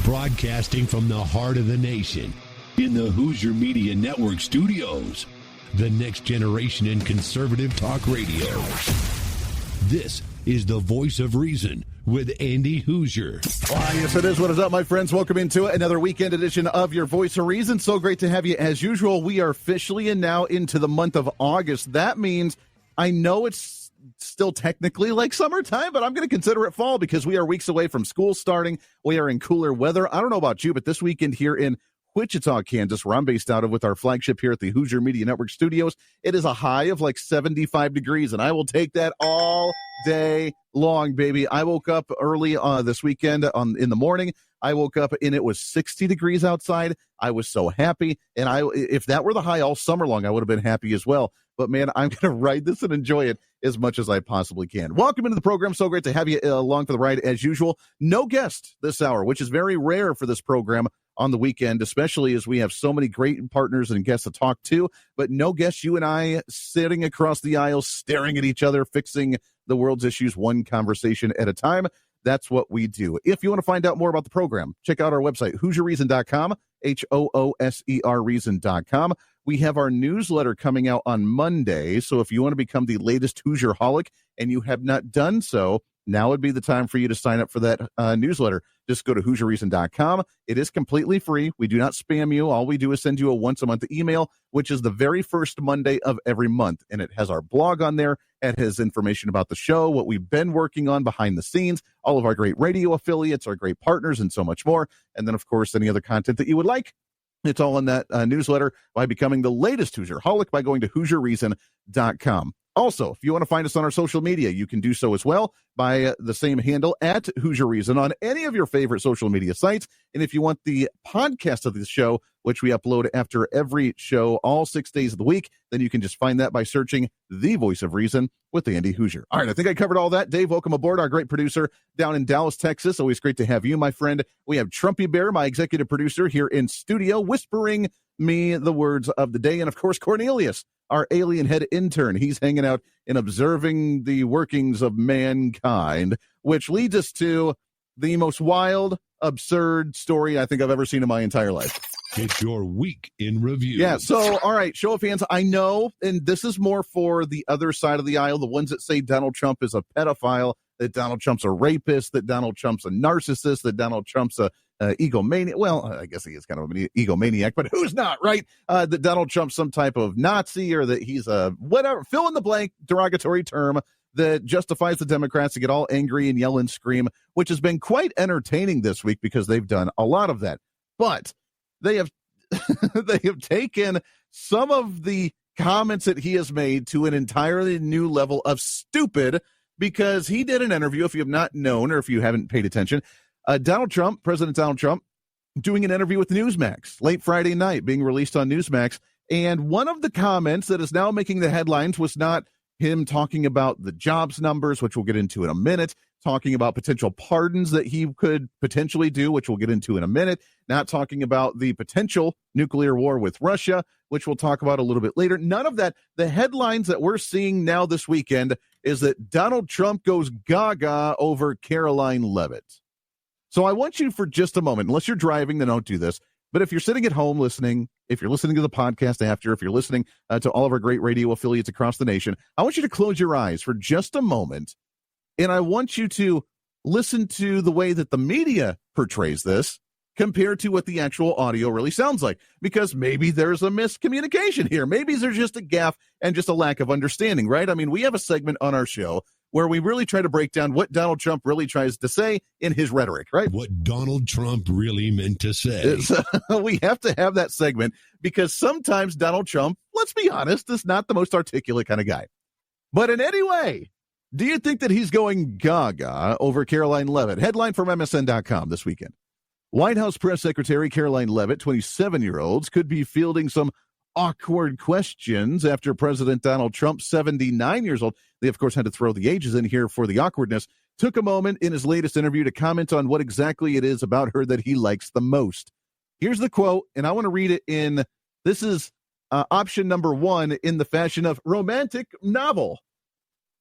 Broadcasting from the heart of the nation, in the Hoosier Media Network studios, the next generation in conservative talk radio. This is the Voice of Reason with Andy Hoosier. Yes, it is. What is up, my friends? Welcome into another weekend edition of your Voice of Reason. So great to have you as usual. We are officially and now into the month of August. That means I know it's still technically like summertime, but I'm going to consider it fall because we are weeks away from school starting. We are in cooler weather. I don't know about you, but this weekend here in Wichita, Kansas, where I'm based out of with our flagship here at the Hoosier Media Network studios, it is a high of like 75 degrees, and I will take that all day long, baby. I woke up early this weekend in the morning. I woke up and it was 60 degrees outside. I was so happy, and if that were the high all summer long, I would have been happy as well. But, man, I'm going to ride this and enjoy it as much as I possibly can. Welcome into the program. So great to have you along for the ride as usual. No guest this hour, which is very rare for this program on the weekend, especially as we have so many great partners and guests to talk to. But no guests, you and I sitting across the aisle, staring at each other, fixing the world's issues one conversation at a time. That's what we do. If you want to find out more about the program, check out our website, HoosierReason.com, HOOSER Reason.com. We have our newsletter coming out on Monday, so if you want to become the latest Hoosier-holic and you have not done so, now would be the time for you to sign up for that newsletter. Just go to HoosierReason.com. It is completely free. We do not spam you. All we do is send you a once-a-month email, which is the very first Monday of every month, and it has our blog on there. It has information about the show, what we've been working on behind the scenes, all of our great radio affiliates, our great partners, and so much more. And then, of course, any other content that you would like. It's all in that newsletter by becoming the latest Hoosier-holic by going to HoosierReason.com. Also, if you want to find us on our social media, you can do so as well by the same handle at Hoosier Reason on any of your favorite social media sites. And if you want the podcast of this show, which we upload after every show, all 6 days of the week, then you can just find that by searching The Voice of Reason with Andy Hoosier. All right, I think I covered all that. Dave, welcome aboard, our great producer down in Dallas, Texas. Always great to have you, my friend. We have Trumpy Bear, my executive producer, here in studio, whispering me the words of the day. And, of course, Cornelius, our alien head intern. He's hanging out and observing the workings of mankind, which leads us to the most wild, absurd story I think I've ever seen in my entire life. It's your week in review. Yeah, so, all right, show of hands. I know, and this is more for the other side of the aisle, the ones that say Donald Trump is a pedophile, that Donald Trump's a rapist, that Donald Trump's a narcissist, that Donald Trump's a egomaniac. Well, I guess he is kind of an egomaniac, but who's not, right? That Donald Trump's some type of Nazi, or that he's a whatever, fill in the blank derogatory term that justifies the Democrats to get all angry and yell and scream, which has been quite entertaining this week because they've done a lot of that. But they have they have taken some of the comments that he has made to an entirely new level of stupid, because he did an interview, if you have not known or if you haven't paid attention, President Donald Trump, doing an interview with Newsmax late Friday night, being released on Newsmax. And one of the comments that is now making the headlines was not him talking about the jobs numbers, which we'll get into in a minute, talking about potential pardons that he could potentially do, which we'll get into in a minute, not talking about the potential nuclear war with Russia, which we'll talk about a little bit later. None of that. The headlines that we're seeing now this weekend is that Donald Trump goes gaga over Karoline Leavitt. So I want you for just a moment, unless you're driving, then don't do this. But if you're sitting at home listening, if you're listening to the podcast after, if you're listening to all of our great radio affiliates across the nation, I want you to close your eyes for just a moment. And I want you to listen to the way that the media portrays this compared to what the actual audio really sounds like. Because maybe there's a miscommunication here. Maybe there's just a gaffe and just a lack of understanding, right? I mean, we have a segment on our show where we really try to break down what Donald Trump really tries to say in his rhetoric, right? What Donald Trump really meant to say. We have to have that segment because sometimes Donald Trump, let's be honest, is not the most articulate kind of guy. But in any way, do you think that he's going gaga over Karoline Leavitt? Headline from MSN.com this weekend. White House Press Secretary Karoline Leavitt, 27-year-olds, could be fielding some awkward questions after President Donald Trump, 79 years old, they, of course, had to throw the ages in here for the awkwardness, took a moment in his latest interview to comment on what exactly it is about her that he likes the most. Here's the quote, and I want to read it in, this is option number one in the fashion of romantic novel.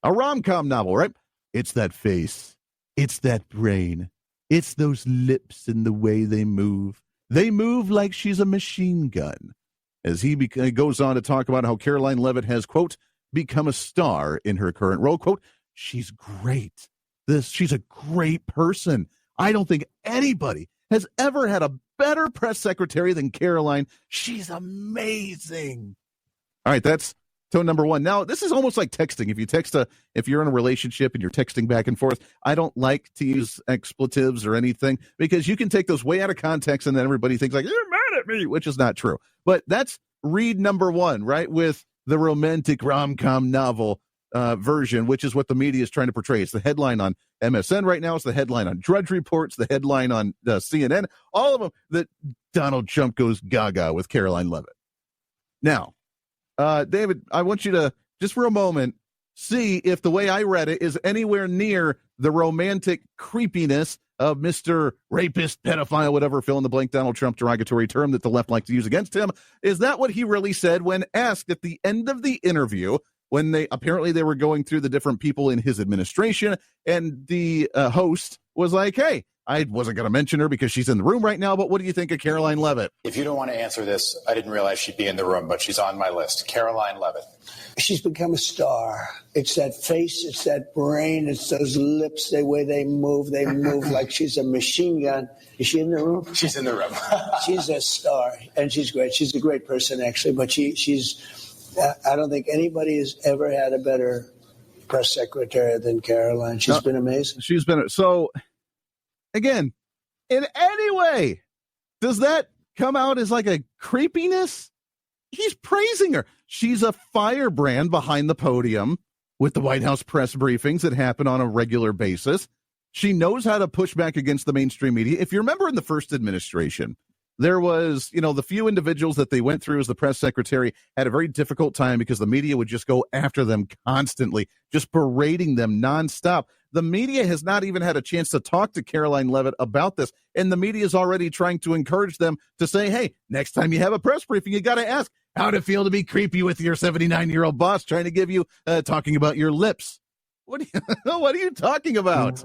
A rom-com novel, right? It's that face. It's that brain. It's those lips and the way they move. They move like she's a machine gun. As he goes on to talk about how Karoline Leavitt has, quote, become a star in her current role. Quote, she's great. She's a great person. I don't think anybody has ever had a better press secretary than Karoline. She's amazing. All right, that's tone number one. Now, this is almost like texting. If you're in a relationship and you're texting back and forth, I don't like to use expletives or anything because you can take those way out of context and then everybody thinks like, you're mad at me, which is not true. But that's read number one, right? With the romantic rom-com novel version, which is what the media is trying to portray. It's the headline on MSN right now. It's the headline on Drudge Reports, the headline on CNN, all of them, that Donald Trump goes gaga with Karoline Leavitt. Now, David, I want you to, just for a moment, see if the way I read it is anywhere near the romantic creepiness of Mr. Rapist, pedophile, whatever, fill in the blank Donald Trump derogatory term that the left likes to use against him. Is that what he really said when asked at the end of the interview, when they were going through the different people in his administration, and the host was like, hey, I wasn't going to mention her because she's in the room right now, but what do you think of Karoline Leavitt? If you don't want to answer this, I didn't realize she'd be in the room, but she's on my list. Karoline Leavitt. She's become a star. It's that face, it's that brain, it's those lips, the way they move like she's a machine gun. Is she in the room? She's in the room. She's a star, and she's great. She's a great person, actually, but she's I don't think anybody has ever had a better press secretary than Karoline. She's been amazing. So, again, in any way, does that come out as like a creepiness? He's praising her. She's a firebrand behind the podium with the White House press briefings that happen on a regular basis. She knows how to push back against the mainstream media. If you remember in the first administration, there was, the few individuals that they went through as the press secretary had a very difficult time because the media would just go after them constantly, just berating them nonstop. The media has not even had a chance to talk to Karoline Leavitt about this, and the media is already trying to encourage them to say, hey, next time you have a press briefing, you got to ask how to feel to be creepy with your 79-year-old boss trying to give you, talking about your lips. What are you talking about?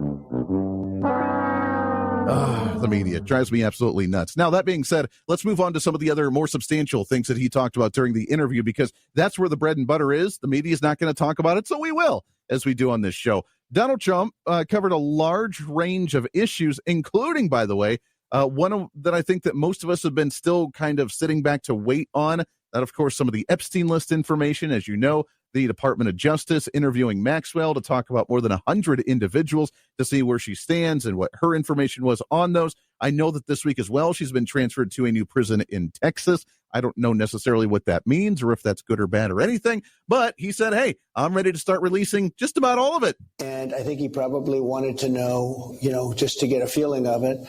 The media drives me absolutely nuts. Now, that being said, let's move on to some of the other more substantial things that he talked about during the interview, because that's where the bread and butter is. The media is not going to talk about it, so we will, as we do on this show. Donald Trump covered a large range of issues, including, by the way, one that I think that most of us have been still kind of sitting back to wait on. That, of course, some of the Epstein list information. As you know, the Department of Justice interviewing Maxwell to talk about more than 100 individuals to see where she stands and what her information was on those. I know that this week as well, she's been transferred to a new prison in Texas. I don't know necessarily what that means or if that's good or bad or anything, but he said, hey, I'm ready to start releasing just about all of it. And I think he probably wanted to know, just to get a feeling of it,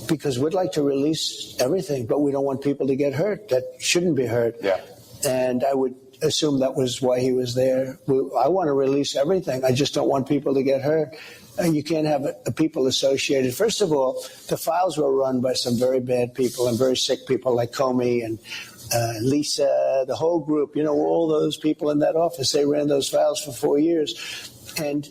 because we'd like to release everything, but we don't want people to get hurt that shouldn't be hurt. Yeah. And I would assume that was why he was there. I want to release everything. I just don't want people to get hurt. And you can't have people associated. First of all, the files were run by some very bad people and very sick people like Comey and Lisa, the whole group, all those people in that office. They ran those files for 4 years. And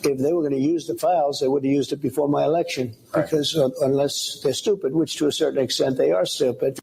if they were going to use the files, they would have used it before my election, because unless they're stupid, which to a certain extent they are stupid.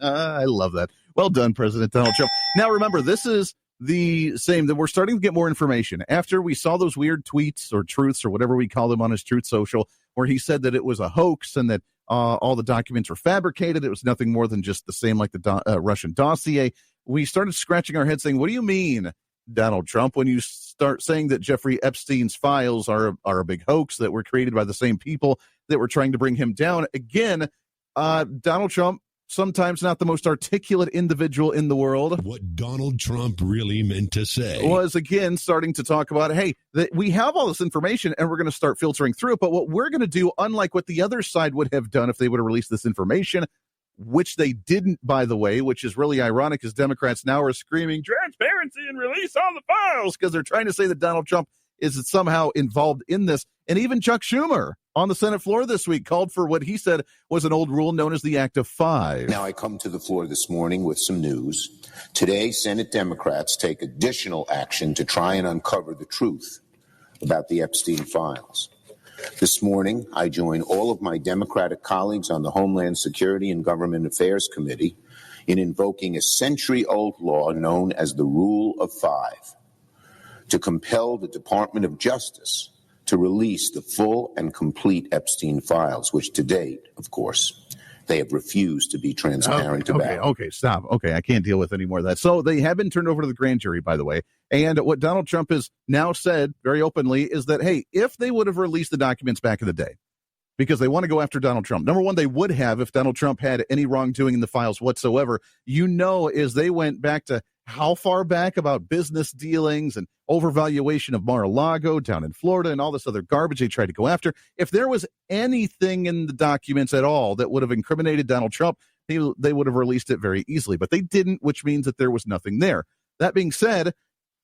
I love that. Well done, President Donald Trump. Now, remember, this is the same, that we're starting to get more information. After we saw those weird tweets or truths or whatever we call them on his Truth Social, where he said that it was a hoax and that all the documents were fabricated. It was nothing more than just the same like the Russian dossier. We started scratching our heads saying, what do you mean, Donald Trump, when you start saying that Jeffrey Epstein's files are a big hoax that were created by the same people that were trying to bring him down? Again, Donald Trump, sometimes not the most articulate individual in the world. What Donald Trump really meant to say was, again, starting to talk about, hey, that we have all this information and we're going to start filtering through it. But what we're going to do, unlike what the other side would have done if they would have released this information, which they didn't, by the way, which is really ironic, as Democrats now are screaming transparency and release all the files because they're trying to say that Donald Trump is somehow involved in this. And even Chuck Schumer on the Senate floor this week called for what he said was an old rule known as the Act of Five. Now I come to the floor this morning with some news. Today, Senate Democrats take additional action to try and uncover the truth about the Epstein files. This morning, I join all of my Democratic colleagues on the Homeland Security and Government Affairs Committee in invoking a century-old law known as the Rule of Five to compel the Department of Justice to release the full and complete Epstein files, which to date, of course, they have refused to be transparent about. Okay, stop. Okay, I can't deal with any more of that. So they have been turned over to the grand jury, by the way. And what Donald Trump has now said very openly is that, hey, if they would have released the documents back in the day, because they want to go after Donald Trump. Number one, they would have if Donald Trump had any wrongdoing in the files whatsoever. Is they went back to how far back about business dealings and overvaluation of Mar-a-Lago down in Florida and all this other garbage they tried to go after. If there was anything in the documents at all that would have incriminated Donald Trump, they would have released it very easily. But they didn't, which means that there was nothing there. That being said,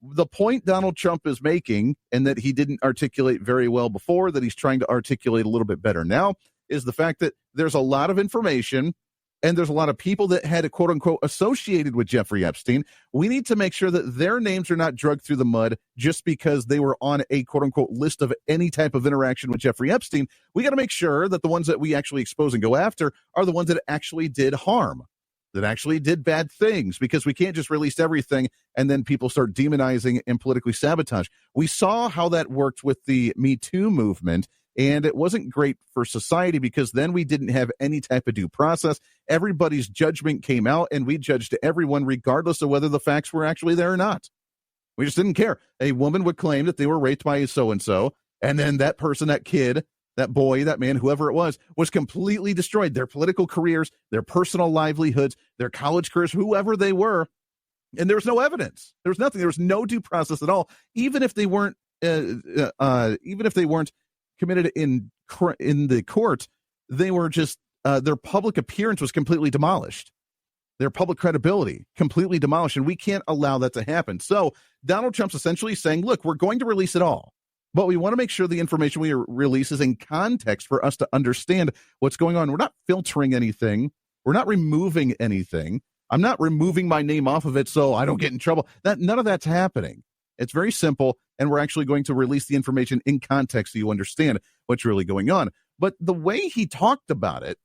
the point Donald Trump is making, and that he didn't articulate very well before, that he's trying to articulate a little bit better now, is the fact that there's a lot of information and there's a lot of people that had, quote unquote, associated with Jeffrey Epstein. We need to make sure that their names are not dragged through the mud just because they were on a, quote unquote, list of any type of interaction with Jeffrey Epstein. We got to make sure that the ones that we actually expose and go after are the ones that actually did harm, that actually did bad things, because we can't just release everything and then people start demonizing and politically sabotage. We saw how that worked with the Me Too movement, and it wasn't great for society because then we didn't have any type of due process. Everybody's judgment came out, and we judged everyone regardless of whether the facts were actually there or not. We just didn't care. A woman would claim that they were raped by so-and-so, and then that person, that kid, that boy, that man, whoever it was completely destroyed. Their political careers, their personal livelihoods, their college careers, whoever they were. And there was no evidence. There was nothing. There was no due process at all. Even if they weren't committed in the court, they were just their public appearance was completely demolished. Their public credibility completely demolished, and we can't allow that to happen. So Donald Trump's essentially saying, look, we're going to release it all, but we want to make sure the information we release is in context for us to understand what's going on. We're not filtering anything. We're not removing anything. I'm not removing my name off of it so I don't get in trouble. None of that's happening. It's very simple, and we're actually going to release the information in context so you understand what's really going on. But the way he talked about it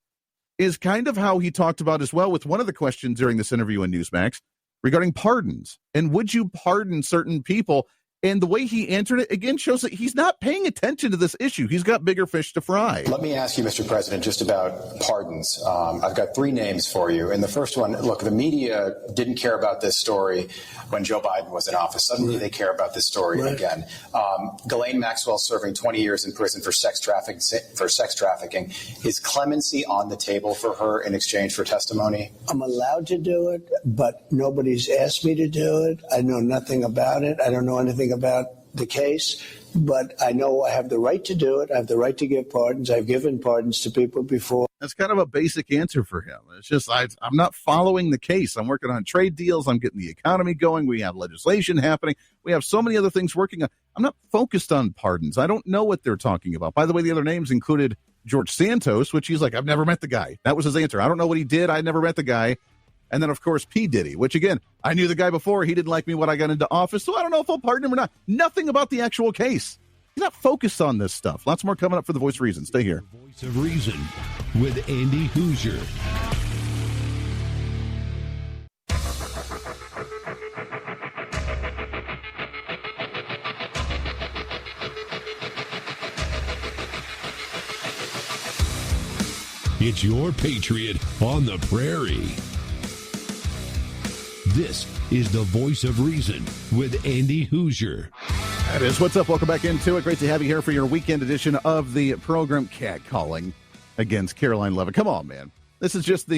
is kind of how he talked about as well with one of the questions during this interview in Newsmax regarding pardons. And would you pardon certain people? And the way he answered it, again, shows that he's not paying attention to this issue. He's got bigger fish to fry. Let me ask you, Mr. President, just about pardons. I've got three names for you. And the first one, look, the media didn't care about this story when Joe Biden was in office. Suddenly they care about this story again. Ghislaine Maxwell serving 20 years in prison for sex trafficking. Is clemency on the table for her in exchange for testimony? I'm allowed to do it, but nobody's asked me to do it. I know nothing about it. I don't know anything about the case, but I know I have the right to do it. I have the right to give pardons. I've given pardons to people before. That's kind of a basic answer for him. It's just, I'm not following the case. I'm working on trade deals. I'm getting the economy going. We have legislation happening. We have so many other things working on. I'm not focused on pardons. I don't know what they're talking about. By the way, the other names included George Santos, which he's like, I've never met the guy. That was his answer. I don't know what he did. I never met the guy. And then, of course, P. Diddy, which, again, I knew the guy before. He didn't like me when I got into office, so I don't know if I'll pardon him or not. Nothing about the actual case. He's not focused on this stuff. Lots more coming up for The Voice of Reason. Stay here. Voice of Reason with Andy Hoosier. It's your Patriot on the Prairie. This is the Voice of Reason with Andy Hoosier. That is. What's up? Welcome back into it. Great to have you here for your weekend edition of the program. Catcalling against Karoline Leavitt. Come on, man. This is just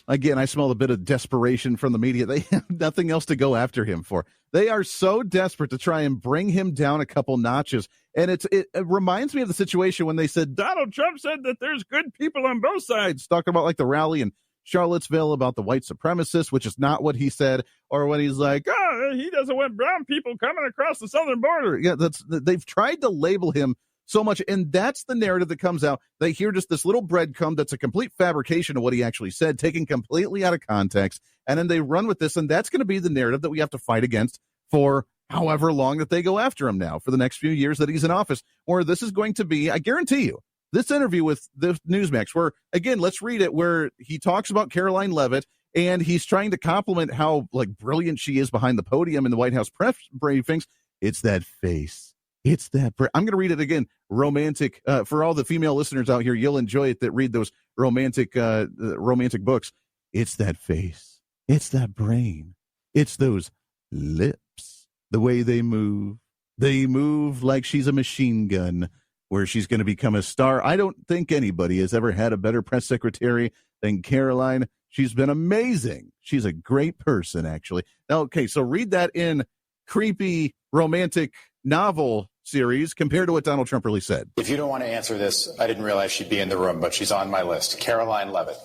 again, I smell a bit of desperation from the media. They have nothing else to go after him for. They are so desperate to try and bring him down a couple notches. And it reminds me of the situation when they said, Donald Trump said that there's good people on both sides, talking about like the rally in Charlottesville about the white supremacists, which is not what he said, or when he's like, he doesn't want brown people coming across the southern border. Yeah, they've tried to label him so much, and that's the narrative that comes out. They hear just this little breadcrumb that's a complete fabrication of what he actually said, taken completely out of context, and then they run with this, and that's going to be the narrative that we have to fight against for however long that they go after him now for the next few years that he's in office. Or this is going to be, I guarantee you, this interview with the Newsmax, where, again, let's read it, where he talks about Karoline Leavitt, and he's trying to compliment how brilliant she is behind the podium in the White House press briefings. It's that face. It's that. I'm going to read it again. Romantic. For all the female listeners out here, you'll enjoy it that read those romantic books. It's that face. It's that brain. It's those lips. The way they move. They move like she's a machine gun, where she's going to become a star. I don't think anybody has ever had a better press secretary than Karoline. She's been amazing. She's a great person, actually. Now, okay, so read that in creepy romantic novel series compared to what Donald Trump really said. If you don't want to answer this, I didn't realize she'd be in the room, but she's on my list. Karoline Leavitt.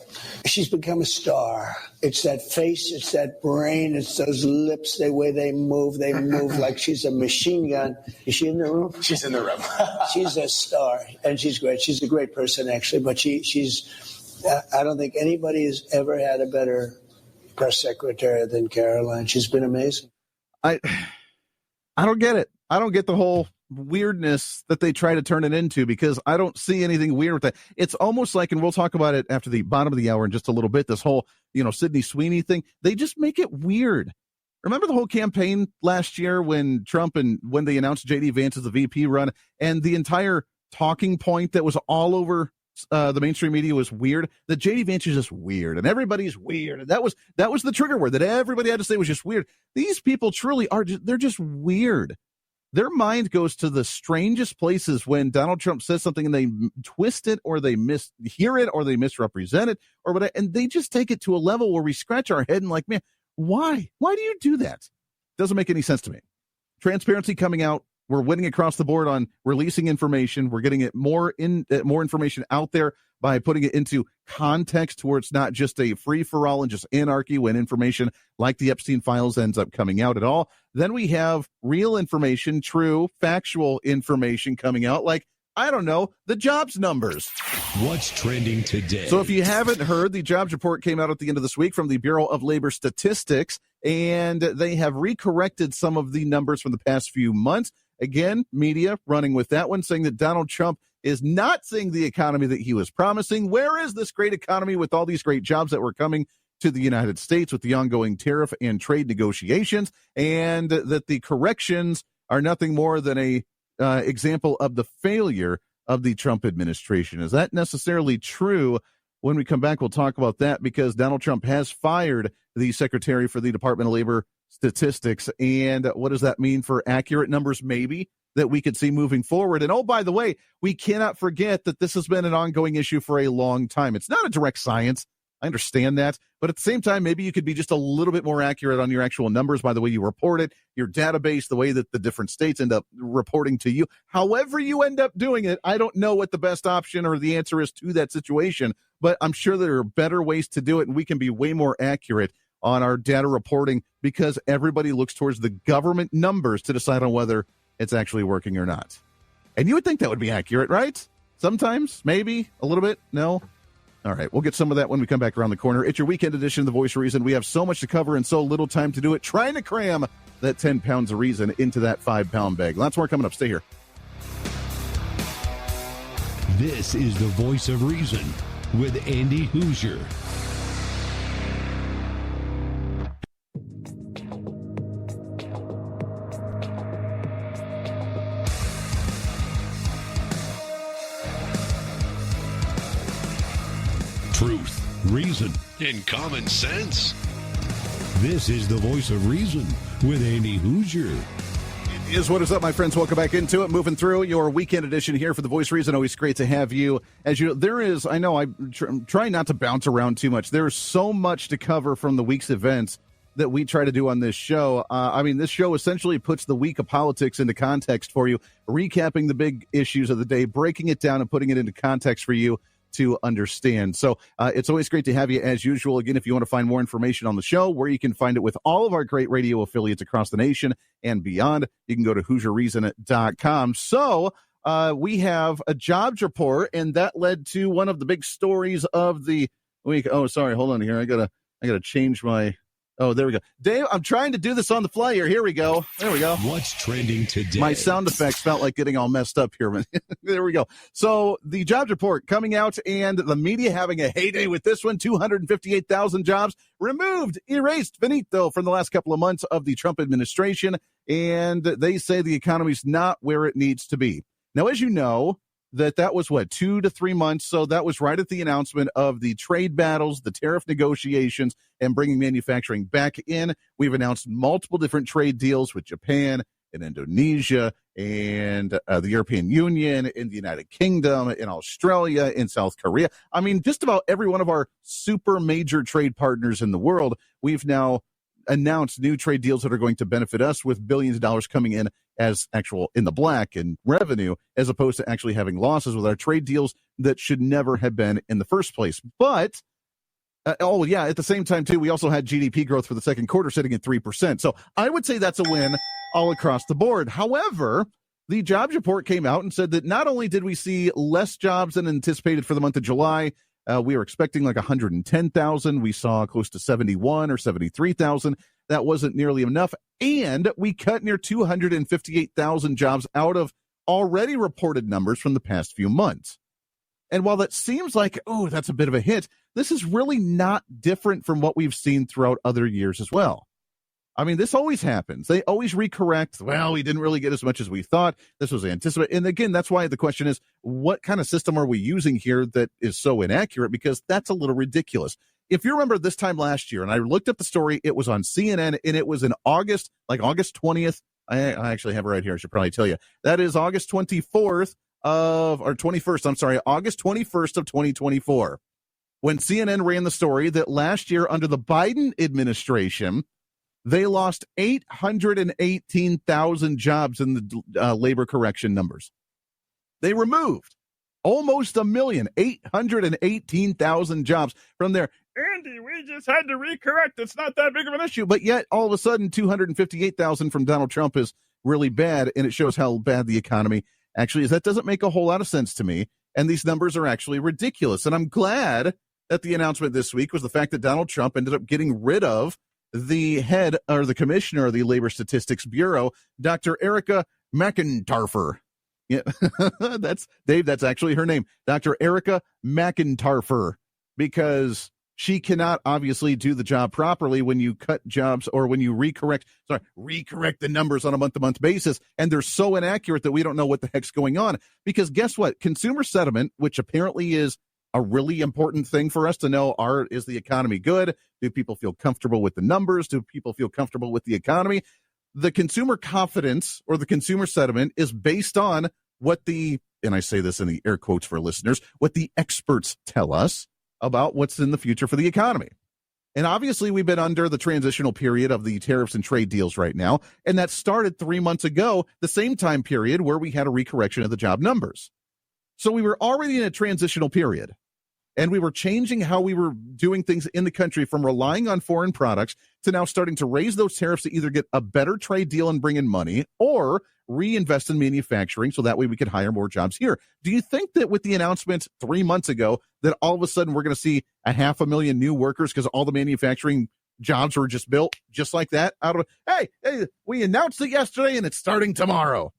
She's become a star. It's that face, it's that brain, it's those lips, the way they move like she's a machine gun. Is she in the room? She's in the room. She's a star, and she's great. She's a great person, actually, but she's I don't think anybody has ever had a better press secretary than Karoline. She's been amazing. I don't get it. I don't get the whole weirdness that they try to turn it into, because I don't see anything weird with that. It's almost like, and we'll talk about it after the bottom of the hour in just a little bit, this whole, Sydney Sweeney thing. They just make it weird. Remember the whole campaign last year when when they announced J.D. Vance as the VP run, and the entire talking point that was all over the mainstream media was weird, that J.D. Vance is just weird and everybody's weird. And that was the trigger word that everybody had to say was just weird. These people truly are, they're just weird. Their mind goes to the strangest places when Donald Trump says something and they twist it, or they mishear it, or they misrepresent it, or whatever, and they just take it to a level where we scratch our head and like, man, why? Why do you do that? Doesn't make any sense to me. Transparency coming out. We're winning across the board on releasing information. We're getting it more information out there by putting it into context, where it's not just a free-for-all and just anarchy when information like the Epstein files ends up coming out at all. Then we have real information, true, factual information coming out, like, I don't know, the jobs numbers. What's trending today? So if you haven't heard, the jobs report came out at the end of this week from the Bureau of Labor Statistics, and they have recorrected some of the numbers from the past few months. Again, media running with that one, saying that Donald Trump is not seeing the economy that he was promising. Where is this great economy with all these great jobs that were coming to the United States with the ongoing tariff and trade negotiations, and that the corrections are nothing more than a example of the failure of the Trump administration? Is that necessarily true? When we come back, we'll talk about that, because Donald Trump has fired the Secretary for the Department of Labor Statistics. And what does that mean for accurate numbers, maybe, that we could see moving forward? And, oh, by the way, we cannot forget that this has been an ongoing issue for a long time. It's not a direct science. I understand that. But at the same time, maybe you could be just a little bit more accurate on your actual numbers by the way you report it, your database, the way that the different states end up reporting to you. However you end up doing it, I don't know what the best option or the answer is to that situation, but I'm sure there are better ways to do it, and we can be way more accurate on our data reporting, because everybody looks towards the government numbers to decide on whether it's actually working or not. And you would think that would be accurate, right? Sometimes, maybe, a little bit, no? All right, we'll get some of that when we come back around the corner. It's your weekend edition of The Voice of Reason. We have so much to cover and so little time to do it, trying to cram that 10 pounds of reason into that 5-pound bag. Lots more coming up. Stay here. This is The Voice of Reason with Andy Hoosier. Truth, reason, and common sense. This is The Voice of Reason with Andy Hoosier. It is what is up, my friends. Welcome back into it. Moving through your weekend edition here for The Voice of Reason. Always great to have you. As you know, there is, I know I'm trying not to bounce around too much. There's so much to cover from the week's events that we try to do on this show. This show essentially puts the week of politics into context for you, recapping the big issues of the day, breaking it down and putting it into context for you to understand. So it's always great to have you as usual. Again, if you want to find more information on the show, where you can find it with all of our great radio affiliates across the nation and beyond, you can go to HoosierReason.com. So we have a jobs report, and that led to one of the big stories of the week. Oh, sorry, hold on here. I gotta change my Oh, there we go. Dave, I'm trying to do this on the fly here. Here we go. There we go. What's trending today? My sound effects felt like getting all messed up here. There we go. So the jobs report coming out and the media having a heyday with this one. 258,000 jobs removed, erased, finito from the last couple of months of the Trump administration. And they say the economy's not where it needs to be. Now, as you know, that was 2 to 3 months. So that was right at the announcement of the trade battles, the tariff negotiations, and bringing manufacturing back in. We've announced multiple different trade deals with Japan and Indonesia and the European Union, in the United Kingdom, in Australia, in South Korea. I mean, just about every one of our super major trade partners in the world, we've now announced new trade deals that are going to benefit us with billions of dollars coming in as actual in the black in revenue, as opposed to actually having losses with our trade deals that should never have been in the first place. But, at the same time, too, we also had GDP growth for the second quarter sitting at 3%. So I would say that's a win all across the board. However, the jobs report came out and said that not only did we see less jobs than anticipated for the month of July, we were expecting like 110,000. We saw close to 71 or 73,000. That wasn't nearly enough. And we cut near 258,000 jobs out of already reported numbers from the past few months. And while that seems like, that's a bit of a hit, this is really not different from what we've seen throughout other years as well. I mean, this always happens. They always recorrect. Well, we didn't really get as much as we thought. This was anticipated. And again, that's why the question is, what kind of system are we using here that is so inaccurate? Because that's a little ridiculous. If you remember this time last year, and I looked up the story, it was on CNN, and it was in August 20th. I actually have it right here. I should probably tell you. That is August 21st of 2024, when CNN ran the story that last year under the Biden administration, they lost 818,000 jobs in the labor correction numbers. They removed almost 818,000 jobs from there. Andy, we just had to recorrect. It's not that big of an issue. But yet, all of a sudden, 258,000 from Donald Trump is really bad, and it shows how bad the economy actually is. That doesn't make a whole lot of sense to me, and these numbers are actually ridiculous. And I'm glad that the announcement this week was the fact that Donald Trump ended up getting rid of the head or the commissioner of the Labor Statistics Bureau, Dr. Erica McIntarfer. Yeah, that's actually her name, Dr. Erica McIntarfer, because she cannot obviously do the job properly when you cut jobs or when you recorrect the numbers on a month-to-month basis, and they're so inaccurate that we don't know what the heck's going on. Because guess what? Consumer sentiment, which apparently is a really important thing for us to know, is the economy good? Do people feel comfortable with the numbers? Do people feel comfortable with the economy? The consumer confidence or the consumer sentiment is based on what and I say this in the air quotes for listeners, what the experts tell us about what's in the future for the economy. And obviously we've been under the transitional period of the tariffs and trade deals right now. And that started 3 months ago, the same time period where we had a recorrection of the job numbers. So we were already in a transitional period. And we were changing how we were doing things in the country from relying on foreign products to now starting to raise those tariffs to either get a better trade deal and bring in money or reinvest in manufacturing so that way we could hire more jobs here. Do you think that with the announcement 3 months ago that all of a sudden we're going to see 500,000 new workers because all the manufacturing jobs were just built just like that? Hey, we announced it yesterday and it's starting tomorrow.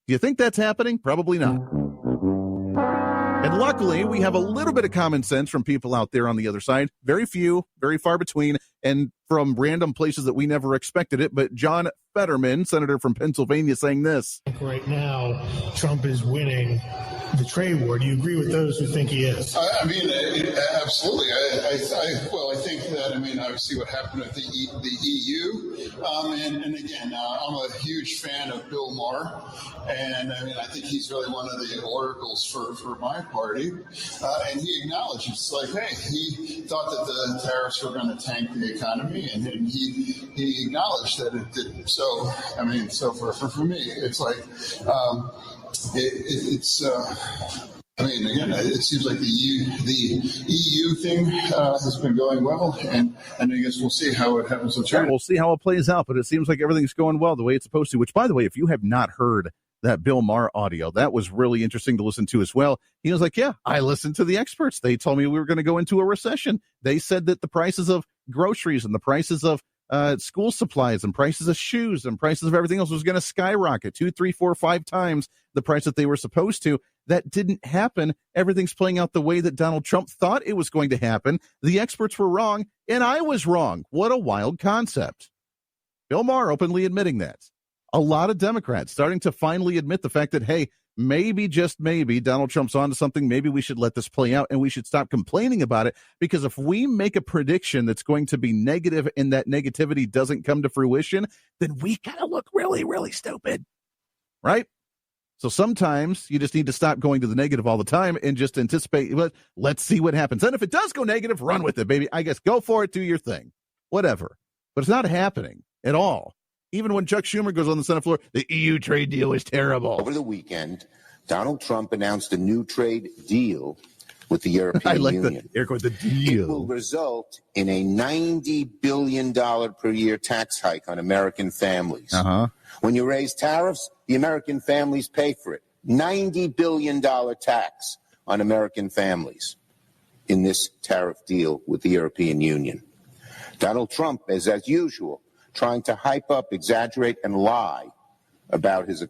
Do you think that's happening? Probably not. And luckily, we have a little bit of common sense from people out there on the other side. Very few, very far between, and from random places that we never expected it. But John Fetterman, senator from Pennsylvania, saying this. Right now, Trump is winning the trade war. Do you agree with those who think he is? I mean, absolutely. I think that, obviously what happened with the EU. And again, I'm a huge fan of Bill Maher. And I think he's really one of the oracles for my party. And he acknowledges, he thought that the tariffs were going to tank the economy. And he acknowledged that it didn't. So, so for me, it's again, it seems like the EU thing has been going well, and I guess we'll see how it happens with China. We'll see how it plays out, but it seems like everything's going well the way it's supposed to, which, by the way, if you have not heard that Bill Maher audio, that was really interesting to listen to as well. He was like, yeah, I listened to the experts. They told me we were going to go into a recession. They said that the prices of groceries and the prices of school supplies and prices of shoes and prices of everything else was going to skyrocket 2, 3, 4, 5 times the price that they were supposed to. That didn't happen. Everything's playing out the way that Donald Trump thought it was going to happen. The experts were wrong, and I was wrong. What a wild concept. Bill Maher openly admitting that. A lot of Democrats starting to finally admit the fact that, hey, maybe, just maybe, Donald Trump's onto something. Maybe we should let this play out, and we should stop complaining about it, because if we make a prediction that's going to be negative and that negativity doesn't come to fruition, then we kind of look really, really stupid, right? So sometimes you just need to stop going to the negative all the time and just anticipate, let's see what happens. And if it does go negative, run with it, baby. I guess go for it, do your thing, whatever. But it's not happening at all. Even when Chuck Schumer goes on the Senate floor, the EU trade deal is terrible. Over the weekend, Donald Trump announced a new trade deal with the European Union. The deal. It will result in a $90 billion per year tax hike on American families. When you raise tariffs, the American families pay for it. $90 billion tax on American families in this tariff deal with the European Union. Donald Trump is, as usual, trying to hype up, exaggerate, and lie about his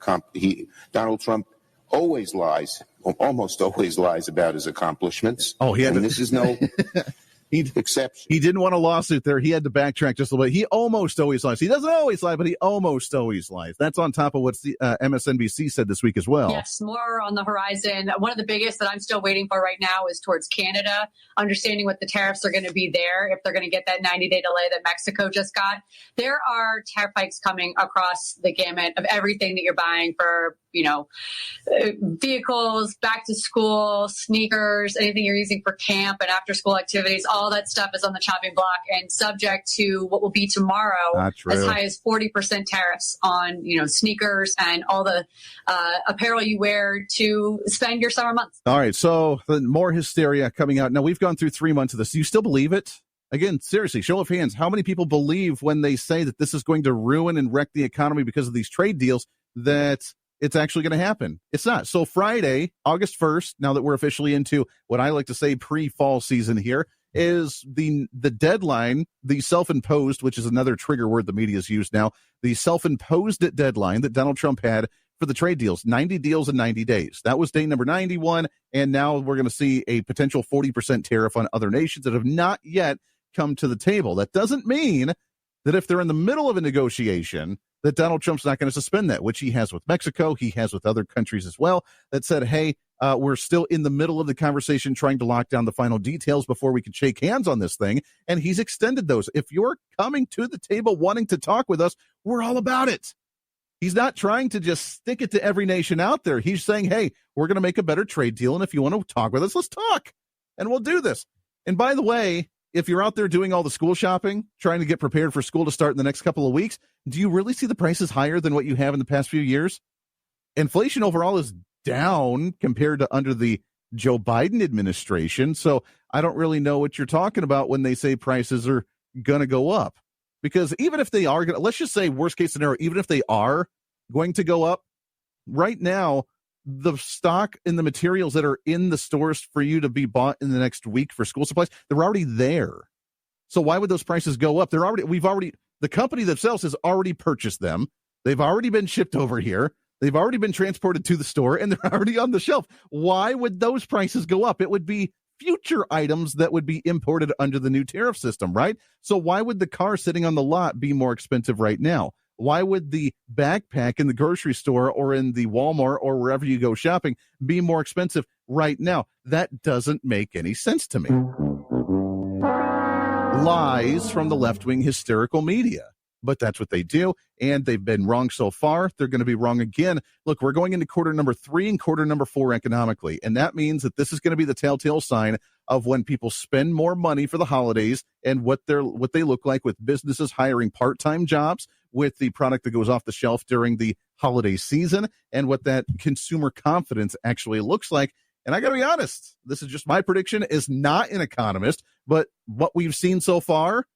Donald Trump always lies, almost always lies about his accomplishments. And this is no exception. He didn't want a lawsuit there. He had to backtrack just a little bit. He almost always lies. He doesn't always lie, but he almost always lies. That's on top of what MSNBC said this week as well. Yes, more on the horizon. One of the biggest that I'm still waiting for right now is towards Canada, understanding what the tariffs are going to be there, if they're going to get that 90-day delay that Mexico just got. There are tariff hikes coming across the gamut of everything that you're buying for, vehicles, back to school, sneakers, anything you're using for camp and after school activities. All that stuff is on the chopping block and subject to what will be tomorrow as high as 40% tariffs on, sneakers and all the apparel you wear to spend your summer months. All right. So more hysteria coming out. Now, we've gone through 3 months of this. Do you still believe it? Again, seriously, show of hands. How many people believe when they say that this is going to ruin and wreck the economy because of these trade deals that it's actually going to happen? It's not. So Friday, August 1st, now that we're officially into what I like to say pre-fall season here, is the deadline, the self-imposed, which is another trigger word the media has used now, the self-imposed deadline that Donald Trump had for the trade deals, 90 deals in 90 days. That was day number 91, and now we're going to see a potential 40% tariff on other nations that have not yet come to the table. That doesn't mean that if they're in the middle of a negotiation, that Donald Trump's not going to suspend that, which he has with Mexico, he has with other countries as well, that said, hey, we're still in the middle of the conversation trying to lock down the final details before we can shake hands on this thing, and he's extended those. If you're coming to the table wanting to talk with us, we're all about it. He's not trying to just stick it to every nation out there. He's saying, hey, we're going to make a better trade deal, and if you want to talk with us, let's talk, and we'll do this. And by the way, if you're out there doing all the school shopping, trying to get prepared for school to start in the next couple of weeks, do you really see the prices higher than what you have in the past few years? Inflation overall is down compared to under the Joe Biden administration. So I don't really know what you're talking about when they say prices are going to go up. Because even if they are going to, let's just say worst case scenario, even if they are going to go up, right now, the stock and the materials that are in the stores for you to be bought in the next week for school supplies, they're already there. So why would those prices go up? The company themselves has already purchased them. They've already been shipped over here. They've already been transported to the store, and they're already on the shelf. Why would those prices go up? It would be future items that would be imported under the new tariff system, right? So why would the car sitting on the lot be more expensive right now? Why would the backpack in the grocery store or in the Walmart or wherever you go shopping be more expensive right now? That doesn't make any sense to me. Lies from the left-wing hysterical media. But that's what they do, and they've been wrong so far. They're going to be wrong again. Look, we're going into quarter number 3 and quarter number 4 economically, and that means that this is going to be the telltale sign of when people spend more money for the holidays and what they look like with businesses hiring part-time jobs with the product that goes off the shelf during the holiday season and what that consumer confidence actually looks like. And I got to be honest, this is just my prediction, is not an economist, but what we've seen so far,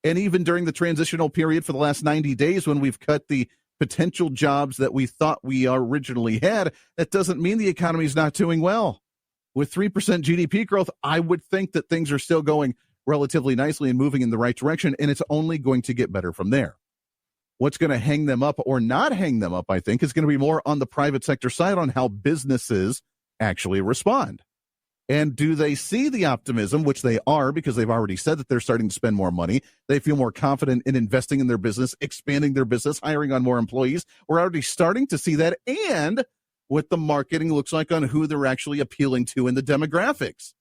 and even during the transitional period for the last 90 days when we've cut the potential jobs that we thought we originally had, that doesn't mean the economy is not doing well. With 3% GDP growth, I would think that things are still going relatively nicely and moving in the right direction, and it's only going to get better from there. What's going to hang them up or not hang them up, I think, is going to be more on the private sector side on how businesses actually respond. And do they see the optimism, which they are because they've already said that they're starting to spend more money. They feel more confident in investing in their business, expanding their business, hiring on more employees. We're already starting to see that. And what the marketing looks like on who they're actually appealing to in the demographics.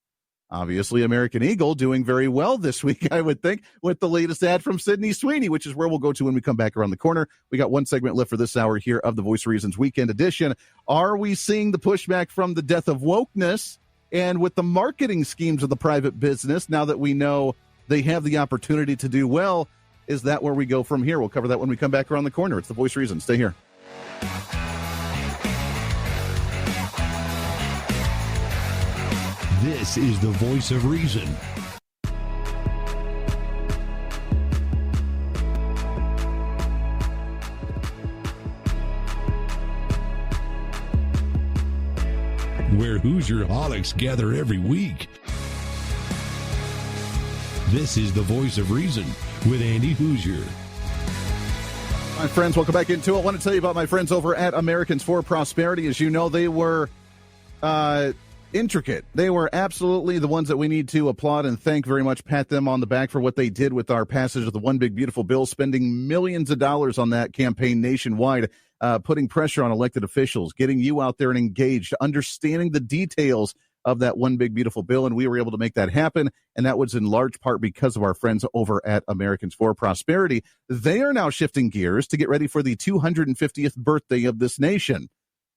Obviously, American Eagle doing very well this week, I would think, with the latest ad from Sydney Sweeney, which is where we'll go to when we come back around the corner. We got one segment left for this hour here of the Voice of Reason's Weekend Edition. Are we seeing the pushback from the death of wokeness? And with the marketing schemes of the private business, now that we know they have the opportunity to do well, is that where we go from here? We'll cover that when we come back around the corner. It's the Voice of Reason. Stay here. This is the Voice of Reason. Where Hoosier-holics gather every week. This is the Voice of Reason with Andy Hoosier. My friends, welcome back into it. I want to tell you about my friends over at Americans for Prosperity. As you know, they were intricate. They were absolutely the ones that we need to applaud and thank very much, pat them on the back for what they did with our passage of the One Big Beautiful Bill, spending millions of dollars on that campaign nationwide, putting pressure on elected officials, getting you out there and engaged, understanding the details of that One Big Beautiful Bill, and we were able to make that happen, and that was in large part because of our friends over at Americans for Prosperity. They are now shifting gears to get ready for the 250th birthday of this nation.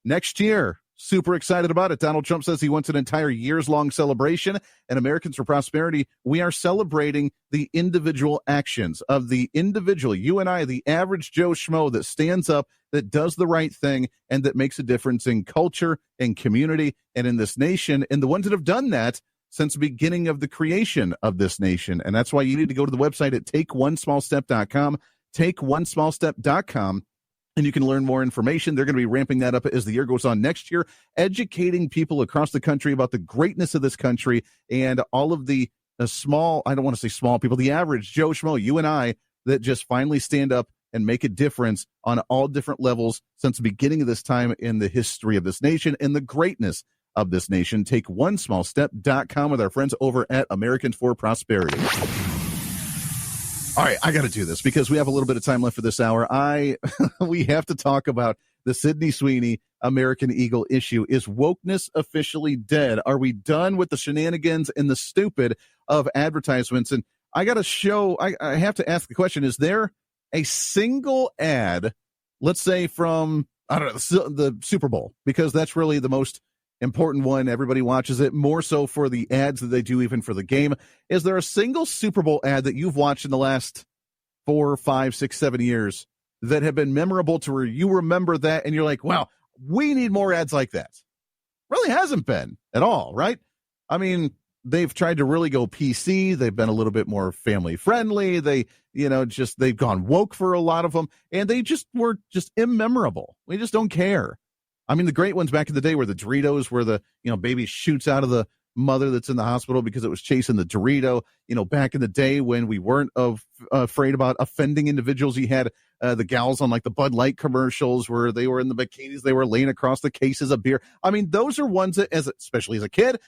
Next year, super excited about it. Donald Trump says he wants an entire years-long celebration, and Americans for Prosperity, we are celebrating the individual actions of the individual, you and I, the average Joe Schmo that stands up, that does the right thing, and that makes a difference in culture and community and in this nation, and the ones that have done that since the beginning of the creation of this nation. And that's why you need to go to the website at takeonesmallstep.com, takeonesmallstep.com, and you can learn more information. They're going to be ramping that up as the year goes on next year, educating people across the country about the greatness of this country and all of the small, I don't want to say small people, the average Joe Schmo, you and I, that just finally stand up and make a difference on all different levels since the beginning of this time in the history of this nation and the greatness of this nation. TakeOneSmallStep.com with our friends over at Americans for Prosperity. All right, I got to do this because we have a little bit of time left for this hour. We have to talk about the Sydney Sweeney American Eagle issue. Is wokeness officially dead? Are we done with the shenanigans and the stupid of advertisements? And I got to show, I have to ask the question, is there a single ad, let's say from, I don't know, the Super Bowl, because that's really the most important one. Everybody watches it more so for the ads that they do even for the game. Is there a single Super Bowl ad that you've watched in the last 4, 5, 6, 7 years that have been memorable to where you remember that and you're like, wow, we need more ads like that? Really hasn't been at all, right? I mean, they've tried to really go PC. They've been a little bit more family friendly. They've gone woke for a lot of them, and they just were just immemorable. We just don't care. I mean, the great ones back in the day were the Doritos, where the baby shoots out of the mother that's in the hospital because it was chasing the Dorito. Back in the day when we weren't afraid about offending individuals, you had the gals on like the Bud Light commercials where they were in the bikinis, they were laying across the cases of beer. I mean, those are ones that, especially as a kid,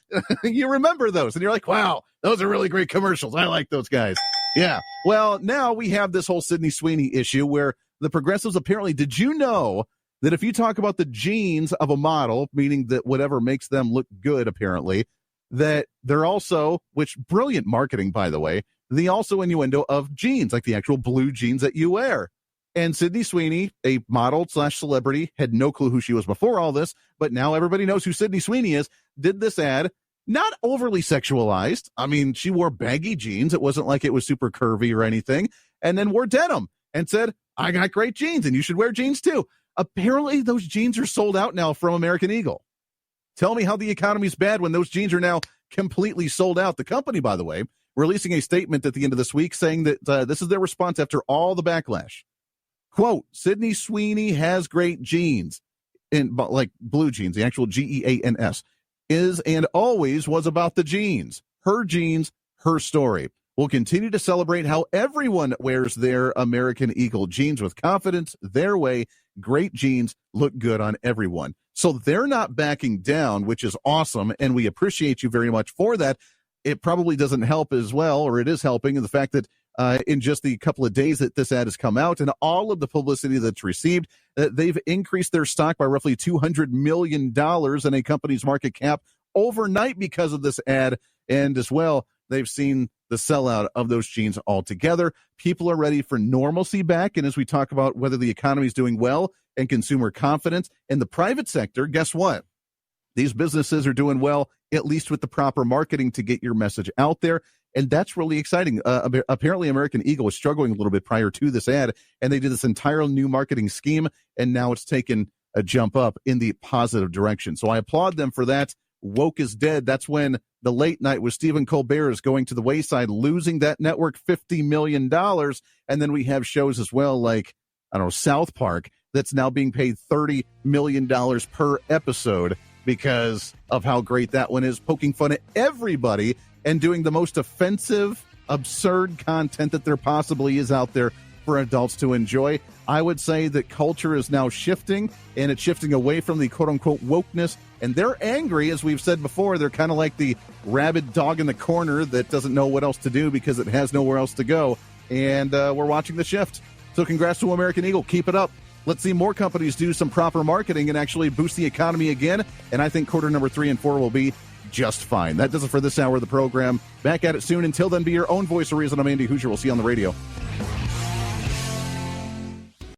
you remember those, and you're like, wow, those are really great commercials. I like those guys. Yeah. Well, now we have this whole Sydney Sweeney issue where the progressives apparently, did you know that if you talk about the genes of a model, meaning that whatever makes them look good, apparently, that they're also, which brilliant marketing, by the way, the also innuendo of jeans, like the actual blue jeans that you wear. And Sydney Sweeney, a model / celebrity, had no clue who she was before all this, but now everybody knows who Sydney Sweeney is, did this ad, not overly sexualized. I mean, she wore baggy jeans. It wasn't like it was super curvy or anything. And then wore denim and said, I got great jeans and you should wear jeans too. Apparently, those jeans are sold out now from American Eagle. Tell me how the economy's bad when those jeans are now completely sold out. The company, by the way, releasing a statement at the end of this week saying that this is their response after all the backlash. Quote, Sydney Sweeney has great jeans, like blue jeans, the actual Geans, is and always was about the jeans. Her story. will continue to celebrate how everyone wears their American Eagle jeans with confidence, their way. Great jeans look good on everyone. So they're not backing down, which is awesome, and we appreciate you very much for that. It probably doesn't help as well, or it is helping, in the fact that in just the couple of days that this ad has come out and all of the publicity that's received, they've increased their stock by roughly $200 million in a company's market cap overnight because of this ad. And as well, they've seen the sellout of those jeans altogether. People are ready for normalcy back. And as we talk about whether the economy is doing well and consumer confidence in the private sector, guess what? These businesses are doing well, at least with the proper marketing to get your message out there. And that's really exciting. Apparently, American Eagle was struggling a little bit prior to this ad, and they did this entire new marketing scheme, and now it's taken a jump up in the positive direction. So I applaud them for that. Woke is dead. That's when the late night with Stephen Colbert is going to the wayside, losing that network $50 million. And then we have shows as well like, I don't know, South Park, that's now being paid $30 million per episode because of how great that one is, poking fun at everybody and doing the most offensive, absurd content that there possibly is out there for adults to enjoy. I would say that culture is now shifting, and it's shifting away from the quote-unquote wokeness, and they're angry. As we've said before, they're kind of like the rabid dog in the corner that doesn't know what else to do because it has nowhere else to go, and we're watching the shift. So congrats to American Eagle. Keep it up. Let's see more companies do some proper marketing and actually boost the economy again, and I think quarter number 3 and 4 will be just fine. That does it for this hour of the program. Back at it soon. Until then, be your own voice of reason. I'm Andy Hoosier. We'll see you on the radio.